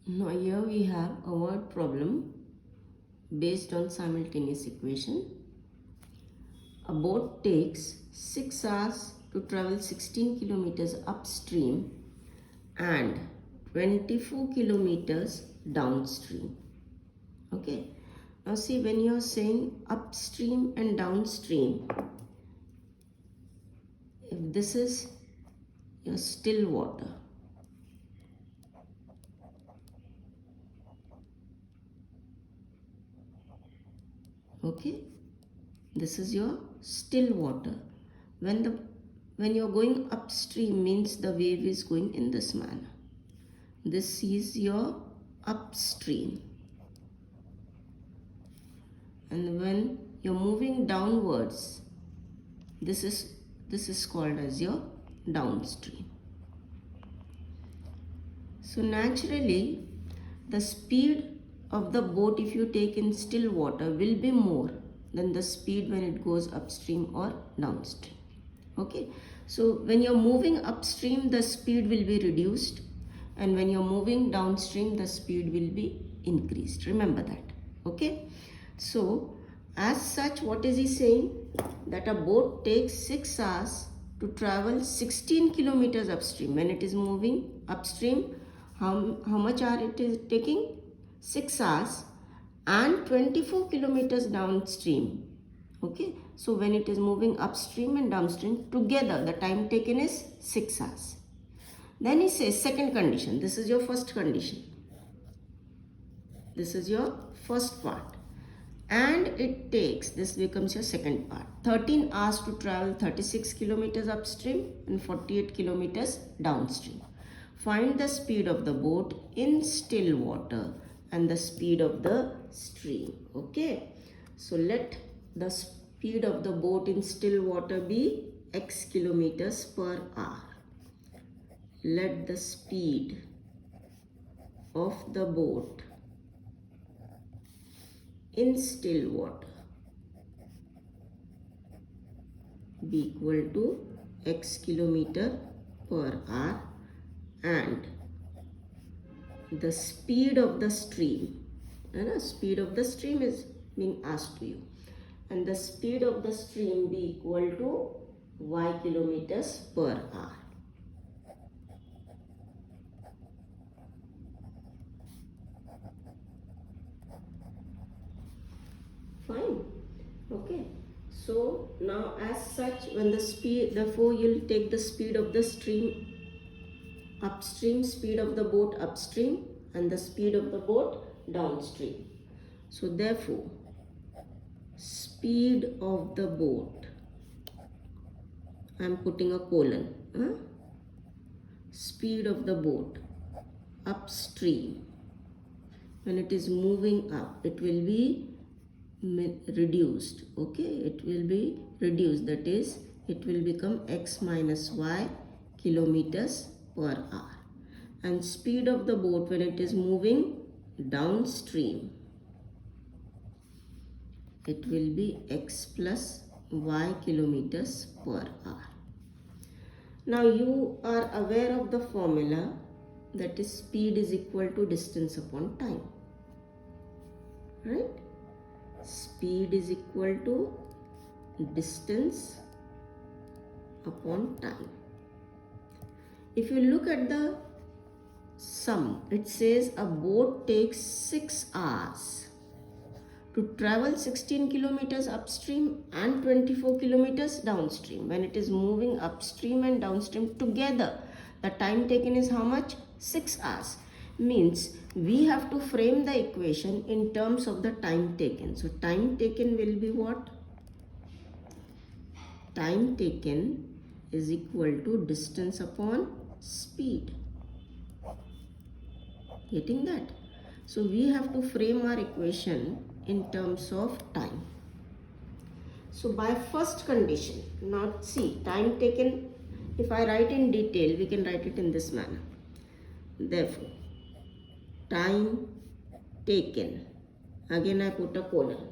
Now here we have a word problem based on simultaneous equation. A boat takes 6 hours to travel 16 kilometers upstream and 24 kilometers downstream. Okay. Now see, when you are saying upstream and downstream, if this is your still water, okay, this is your still water. When you're going upstream means the wave is going in this manner. This is your upstream. And when you're moving downwards, this is called as your downstream. So naturally, the speed of the boat, if you take in still water, will be more than the speed when it goes upstream or downstream. Okay, so when you're moving upstream, the speed will be reduced, and when you're moving downstream, the speed will be increased. Remember that. Okay, so as such, what is he saying? That a boat takes 6 hours to travel 16 kilometers upstream. When it is moving upstream, how much hour it is taking? 6 hours, and 24 kilometers downstream. Okay, so when it is moving upstream and downstream together, the time taken is 6 hours. Then he says second condition. This is your first condition. This is your first part. And it takes, this becomes your second part, 13 hours to travel 36 kilometers upstream and 48 kilometers downstream. Find the speed of the boat in still water and the speed of the stream. Okay, so let the speed of the boat in still water be x kilometers per hour. Let the speed of the boat in still water be equal to x kilometer per hour, and the speed of the stream, speed of the stream is being asked to you, and the speed of the stream be equal to y kilometers per hour. Fine. Okay, so now as such, when the speed, therefore you'll take the speed of the stream upstream, speed of the boat upstream, and the speed of the boat downstream. So therefore, speed of the boat, I am putting a colon, speed of the boat upstream, when it is moving up, it will be reduced. Okay, it will be reduced, that is, it will become x minus y kilometers per hour. And speed of the boat when it is moving downstream, it will be x plus y kilometers per hour. Now you are aware of the formula, that is speed is equal to distance upon time, right? Speed is equal to distance upon time. If you look at the sum, it says a boat takes 6 hours to travel 16 kilometers upstream and 24 kilometers downstream. When it is moving upstream and downstream together, the time taken is how much? 6 hours. Means we have to frame the equation in terms of the time taken. So time taken will be what? Time taken is equal to distance upon speed. Getting that? So we have to frame our equation in terms of time. So by first condition, now see, time taken, if I write in detail, we can write it in this manner. Therefore, time taken, again I put a colon,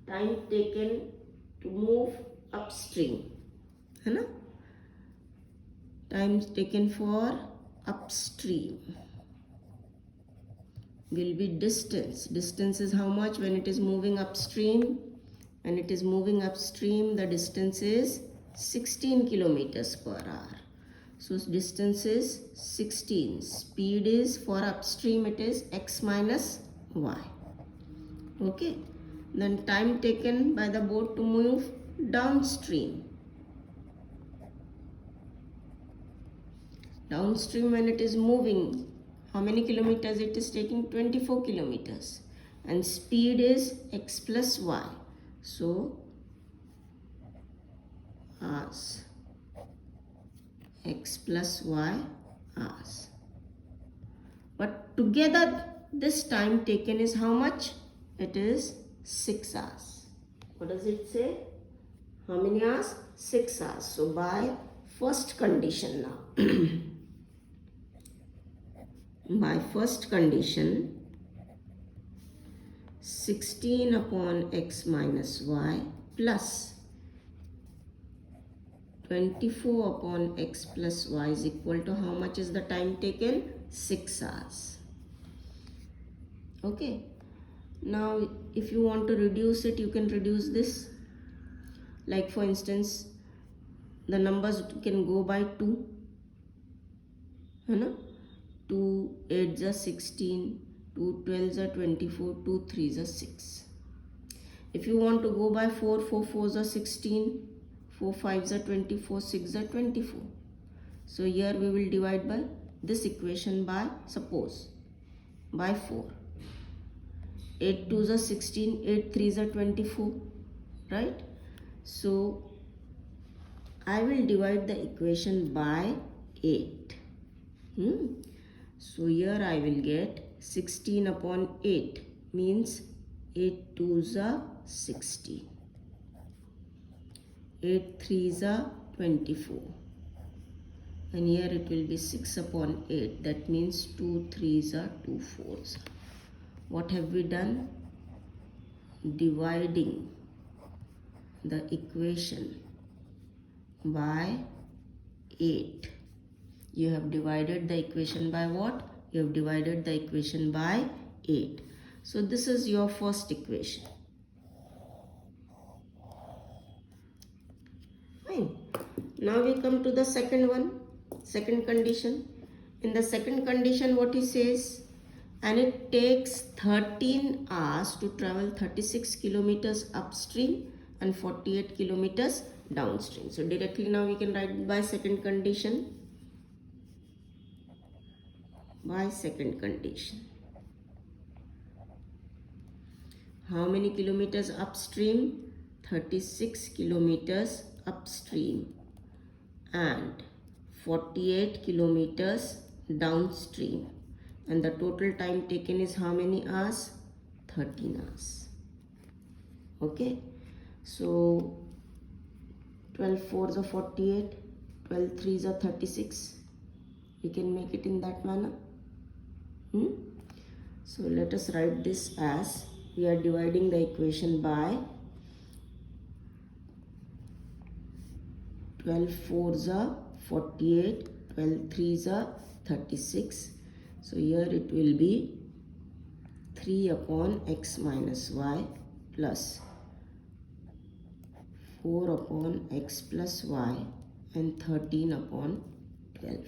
time taken to move upstream, time taken for upstream, will be distance. Distance is how much when it is moving upstream? When it is moving upstream, the distance is 16 kilometers per hour. So distance is 16. Speed is for upstream, it is x minus y. Okay. Then time taken by the boat to move downstream. Downstream when it is moving, how many kilometers it is taking? 24 kilometers. And speed is x plus y. So hours. X plus y hours. But together this time taken is how much? It is 6 hours. What does it say? How many hours? 6 hours. So by first condition now. By first condition, 16 upon x minus y plus 24 upon x plus y is equal to how much is the time taken? 6 hours. Okay. Now if you want to reduce it, you can reduce this. Like for instance, the numbers can go by 2. 2 8s are 16, 2 12s are 24, 2 3s are 6. If you want to go by 4, 4 4s are 16, 4 5s are 24, 6 are 24. So here we will divide by this equation by, suppose, by 4. 8 2s are 16, 8 3s are 24, right? So I will divide the equation by 8. So here I will get 16 upon 8 means 8 2s are 16. 8 3s are 24. And here it will be 6 upon 8. That means 2 3s are 2 4s. What have we done? Dividing the equation by 8. You have divided the equation by what? You have divided the equation by 8. So this is your first equation. Fine. Now we come to the second one, second condition. In the second condition what he says, and it takes 13 hours to travel 36 kilometers upstream and 48 kilometers downstream. So directly now we can write by second condition. By second condition. How many kilometers upstream? 36 kilometers upstream and 48 kilometers downstream. And the total time taken is how many hours? 13 hours. Okay. So 12 4s are 48, 12 3s are 36. We can make it in that manner. So let us write this as, we are dividing the equation by 12 4s are 48, 12 3s are 36. So here it will be 3 upon x minus y plus 4 upon x plus y and 13 upon 12.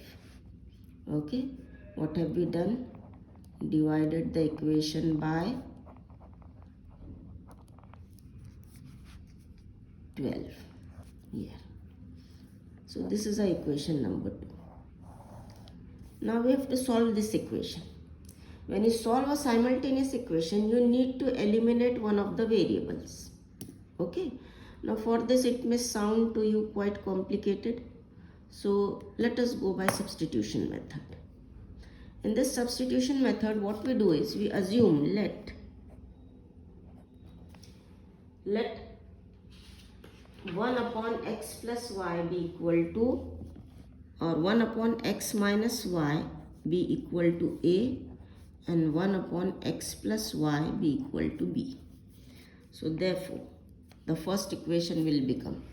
Okay, what have we done? Divided the equation by 12 here. So this is our equation number 2. Now we have to solve this equation. When you solve a simultaneous equation, you need to eliminate one of the variables. Okay. Now for this it may sound to you quite complicated. So let us go by substitution method. In this substitution method, what we do is we assume let 1 upon x plus y be equal to, or 1 upon x minus y be equal to a, and 1 upon x plus y be equal to b. So therefore the first equation will become,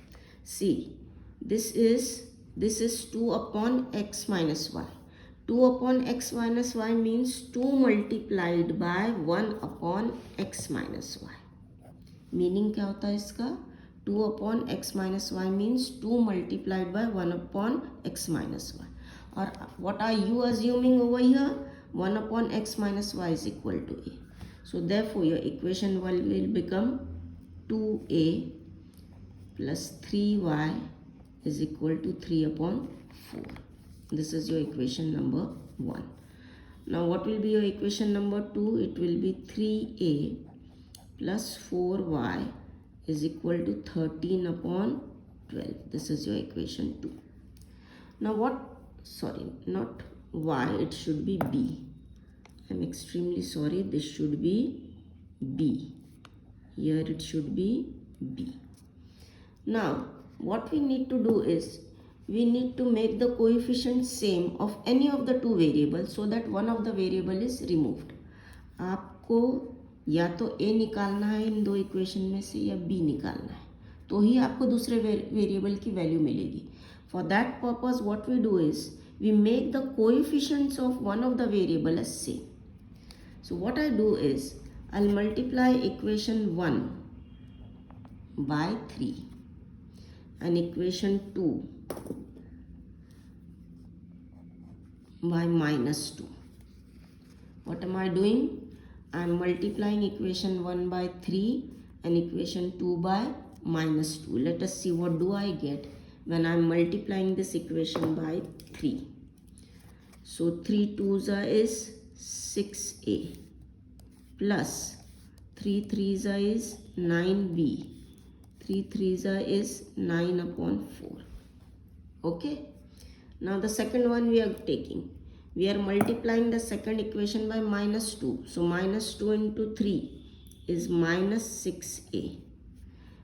see, this is 2 upon x minus y. 2 upon x minus y means 2 multiplied by 1 upon x minus y. Meaning क्या होता है इसका? 2 upon x minus y means 2 multiplied by 1 upon x minus y. और what are you assuming over here? 1 upon x minus y is equal to a. So therefore your equation will become 2a plus 3y is equal to 3 upon 4. This is your equation number 1. Now what will be your equation number 2? It will be 3a plus 4y is equal to 13 upon 12. This is your equation 2. Now not y, it should be b. I'm extremely sorry, this should be b. Here it should be b. Now what we need to do is, we need to make the coefficient same of any of the two variables so that one of the variable is removed. आपको या तो a निकालना है इन दो equation में से या b निकालना है, तो ही आपको दूसरे वेरिएबल की वैल्यू मिलेगी. For that purpose what we do is, we make the coefficients of one of the variable as same. So what I do is, I'll multiply equation 1 by 3 and equation 2 by minus 2. What am I doing? I am multiplying equation 1 by 3 and equation 2 by minus 2. Let us see what do I get when I am multiplying this equation by 3. So 3 2s is 6a plus 3 3s is 9b. 3 3s is 9 upon 4. Okay. Now the second one we are taking. We are multiplying the second equation by minus 2. So minus 2 into 3 is minus 6a.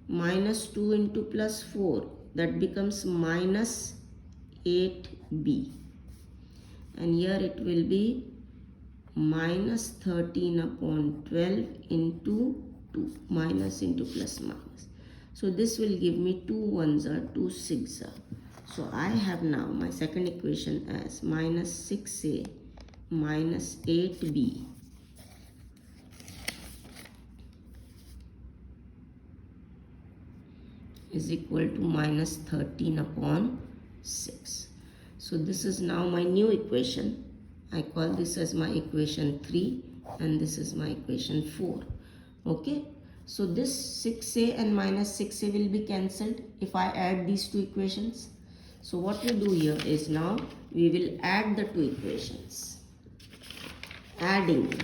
Minus 2 into plus 4, that becomes minus 8b. And here it will be minus 13 upon 12 into 2. Minus into plus minus. So this will give me 2 1s are 2 6s are. So I have now my second equation as minus 6a minus 8b is equal to minus 13 upon 6. So this is now my new equation. I call this as my equation 3 and this is my equation 4. Okay. So this 6a and minus 6a will be cancelled if I add these two equations. So what we do here is, now we will add the two equations. Adding.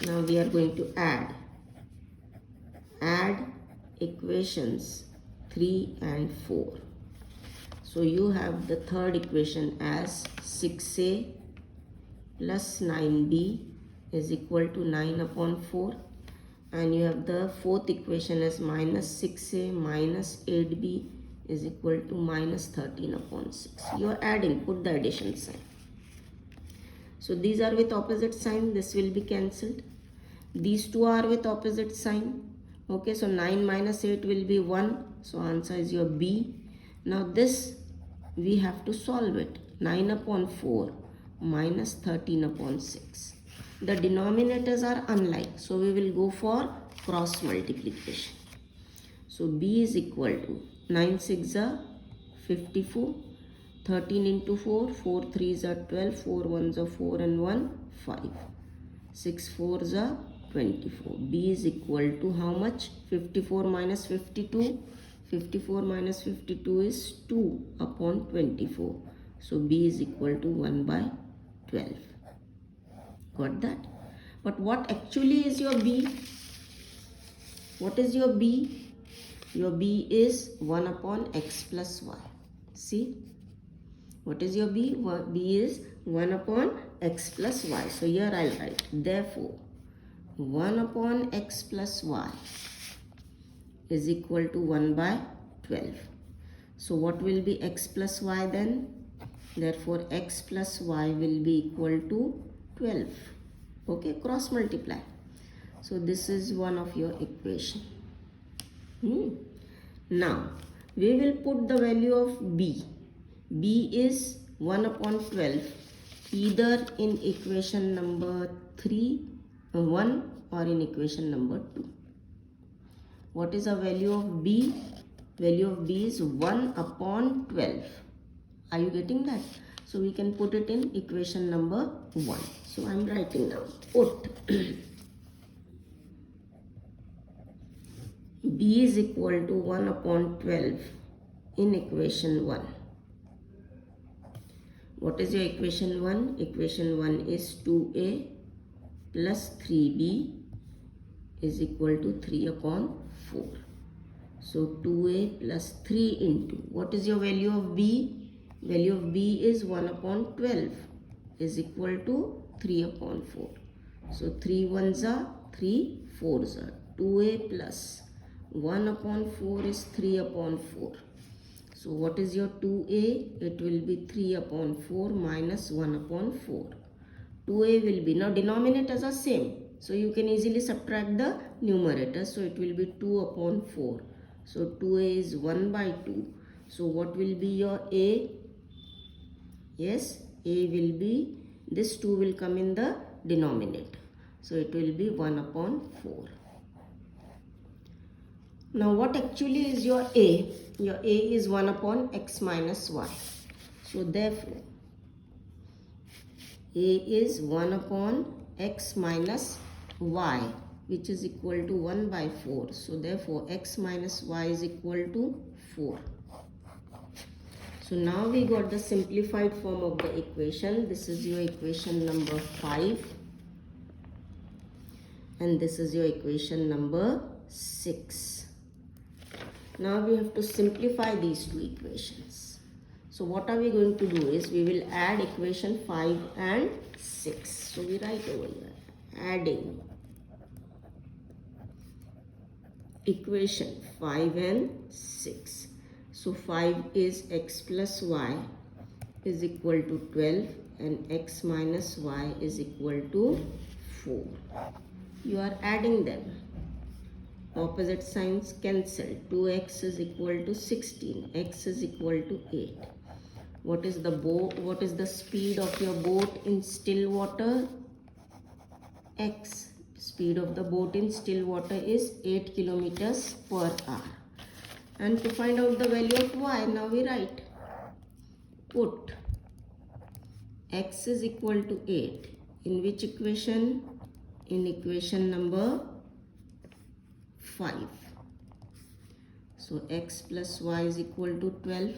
Now we are going to add equations 3 and 4. So you have the third equation as 6a plus 9b is equal to 9 upon 4. And you have the fourth equation as minus 6a minus 8b is equal to minus 13 upon 6. You are adding, put the addition sign. So these are with opposite sign, this will be cancelled. These two are with opposite sign. Okay, so 9 minus 8 will be 1. So answer is your B. Now this we have to solve it. 9 upon 4 minus 13 upon 6. The denominators are unlike, so we will go for cross multiplication. So B is equal to 9 6 are 54, 13 into 4, 4 3s are 12, 4 1s are 4 and 1 5, 6 4s are 24. B is equal to how much? 54 minus 52. 54 minus 52 is 2 upon 24. So B is equal to 1 by 12. Got that? But what actually is your B? What is your B? Your B is 1 upon x plus y. See? What is your B? B is 1 upon x plus y. So here I'll write, therefore 1 upon x plus y is equal to 1 by 12. So what will be x plus y then? Therefore x plus y will be equal to 12. Okay, cross multiply. So this is one of your equation. Now we will put the value of b. B is 1 upon 12 either in equation number 1 or in equation number 2. What is the value of B? Value of B is 1 upon 12. Are you getting that? So we can put it in equation number 1. So I am writing down. Put B is equal to 1 upon 12 in equation 1. What is your equation 1? Equation 1 is 2a plus 3b is equal to 3 upon 4. So 2a plus 3 into, what is your value of b? Value of b is 1 upon 12 is equal to 3 upon 4. So 3 ones are 3 fours are. 2a plus 1 upon 4 is 3 upon 4. So what is your 2a? It will be 3 upon 4 minus 1 upon 4. 2a will be, now denominators are same. So you can easily subtract the numerator. So it will be 2 upon 4. So 2a is 1 by 2. So what will be your a? Yes, a will be, this 2 will come in the denominator. So it will be 1 upon 4. Now what actually is your a? Your a is 1 upon x minus y. So therefore, a is 1 upon x minus y, which is equal to 1 by 4. So therefore, x minus y is equal to 4. So now we got the simplified form of the equation. This is your equation number 5. And this is your equation number 6. Now we have to simplify these two equations. So what are we going to do is we will add equation 5 and 6. So we write over here adding equation 5 and 6. So 5 is x plus y is equal to 12 and x minus y is equal to 4. You are adding them. Opposite signs cancel. 2x is equal to 16. X is equal to 8. What is the speed of your boat in still water? X. Speed of the boat in still water is 8 kilometers per hour. And to find out the value of y, now we write. Put x is equal to 8. In which equation? In equation number 5. So x plus y is equal to 12.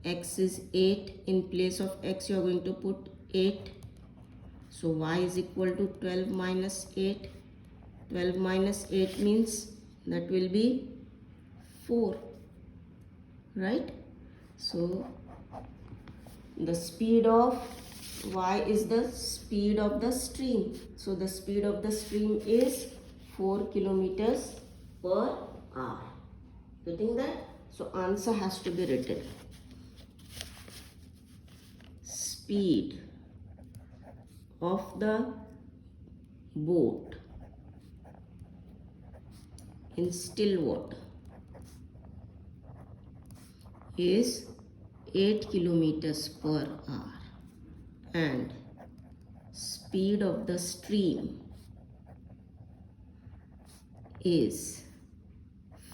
X is 8. In place of x you are going to put 8. So y is equal to 12 minus 8. 12 minus 8 means that will be 4. Right? So the speed of y is the speed of the stream. So the speed of the stream is 4 kilometers per hour. Getting that? So answer has to be written. Speed of the boat in still water is 8 kilometers per hour and speed of the stream is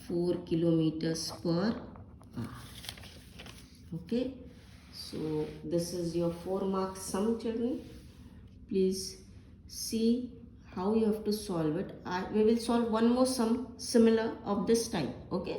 4 kilometers per hour. Okay, so this is your 4-mark sum, children. Please see how you have to solve it. We will solve one more sum similar of this type. Okay.